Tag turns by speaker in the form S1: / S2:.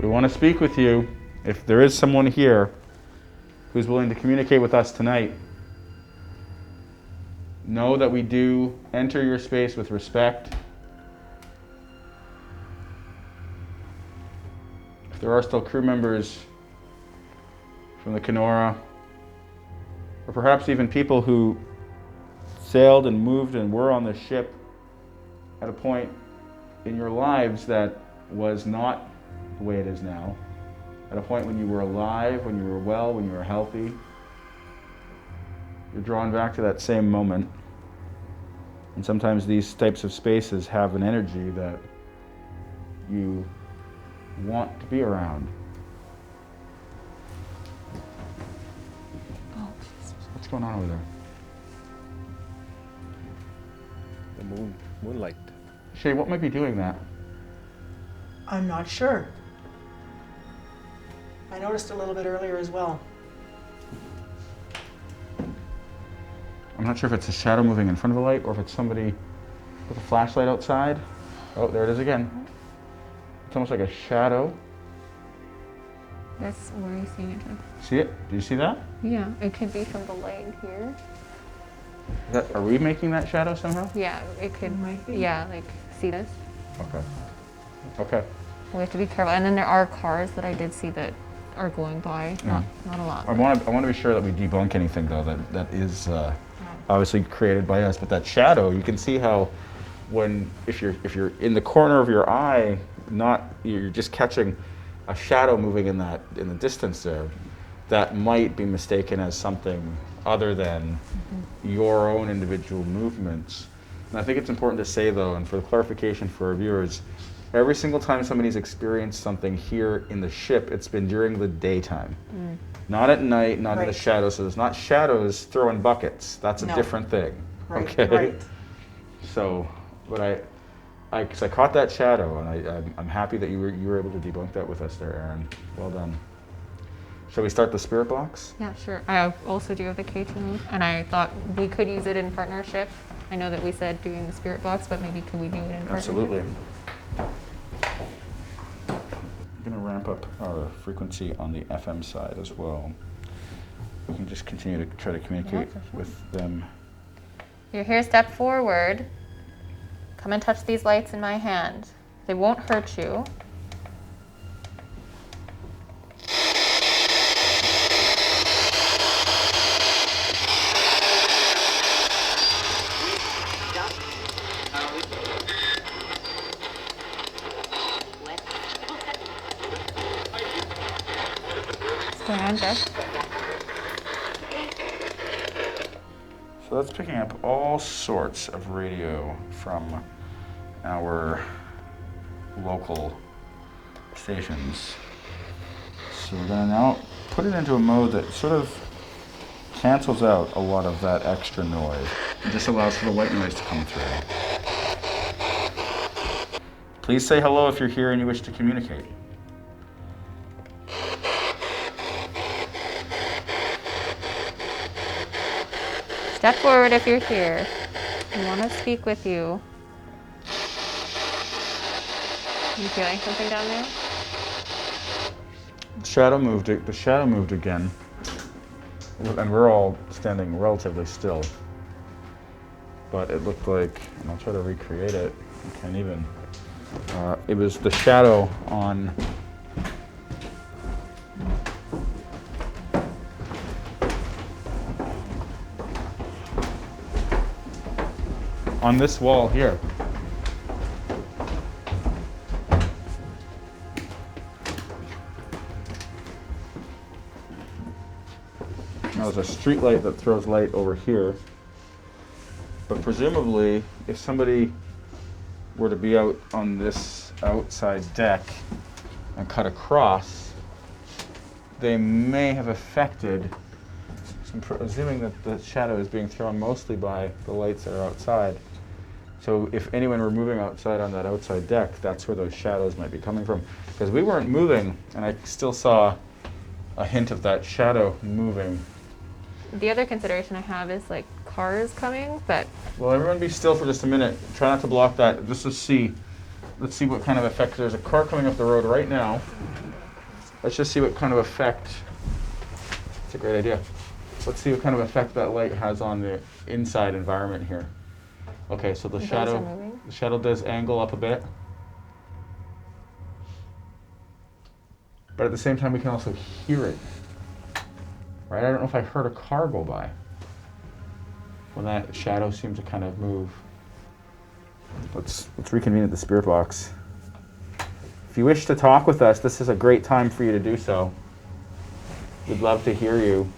S1: We want to speak with you. If there is someone here who's willing to communicate with us tonight, know that we do enter your space with respect. If there are still crew members from the Kenora, or perhaps even people who sailed and moved and were on the ship at a point in your lives that was not the way it is now, at a point when you were alive, when you were well, when you were healthy, you're drawn back to that same moment. And sometimes these types of spaces have an energy that you want to be around.
S2: Oh,
S1: what's going on over there?
S3: The moonlight.
S1: Shay, what might be doing that?
S4: I'm not sure. I noticed a little bit earlier as well.
S1: I'm not sure if it's a shadow moving in front of the light or if it's somebody with a flashlight outside. Oh, there it is again. It's almost like a shadow.
S2: That's where you seeing it, Jeff?
S1: See it? Do you see that?
S2: Yeah, it could be from the leg here.
S1: Are we making that shadow somehow?
S2: Yeah, it could.
S4: Might be.
S2: Yeah, like, see this?
S1: Okay. Okay.
S2: We have to be careful. And then there are cars that I did see that are going by. Not a lot.
S1: I want to be sure that we debunk anything though that is obviously created by us. But that shadow, you can see how if you're in the corner of your eye, you're just catching a shadow moving in the distance there, that might be mistaken as something other than your own individual movements. And I think it's important to say though, and for the clarification for our viewers, every single time somebody's experienced something here in the ship, it's been during the daytime. Not at night, not in the shadows. So there's not shadows throwing buckets. That's a different thing.
S4: Right,
S1: okay.
S4: right.
S1: So, but I caught that shadow, and I'm happy that you were able to debunk that with us there, Aaron. Well done. Shall we start the spirit box?
S2: Yeah, sure. I also do have the K2, and I thought we could use it in partnership. I know that we said doing the spirit box, but maybe could we do it in partnership?
S1: Absolutely. I'm going to ramp up our frequency on the FM side as well. We can just continue to try to communicate with them.
S2: You're here, step forward. Come and touch these lights in my hand. They won't hurt you. What's going on, Jeff?
S1: So that's picking up all sorts of radio from our local stations. So we're going to now put it into a mode that sort of cancels out a lot of that extra noise. It just allows for the white noise to come through. Please say hello if you're here and you wish to communicate.
S2: Step forward if you're here. We want to speak with you. You feeling something down there?
S1: The shadow moved again. And we're all standing relatively still. But it looked like, and I'll try to recreate it, I can't even. It was the shadow on this wall here. Now there's a street light that throws light over here. But presumably, if somebody were to be out on this outside deck and cut across, they may have affected, I'm presuming that the shadow is being thrown mostly by the lights that are outside. So if anyone were moving outside on that outside deck, that's where those shadows might be coming from. Because we weren't moving, and I still saw a hint of that shadow moving.
S2: The other consideration I have is like cars coming, but...
S1: Well, everyone be still for just a minute. Try not to block that. Just to see, let's see what kind of effect. There's a car coming up the road right now. let's just see what kind of effect. It's a great idea. Let's see what kind of effect that light has on the inside environment here. Okay, so the
S2: Those are
S1: shadow,
S2: moving.
S1: the shadow does angle up a bit. But at the same time, we can also hear it. Right? I don't know if I heard a car go by when that shadow seemed to kind of move. Let's reconvene at the spirit box. If you wish to talk with us, this is a great time for you to do so. We'd love to hear you.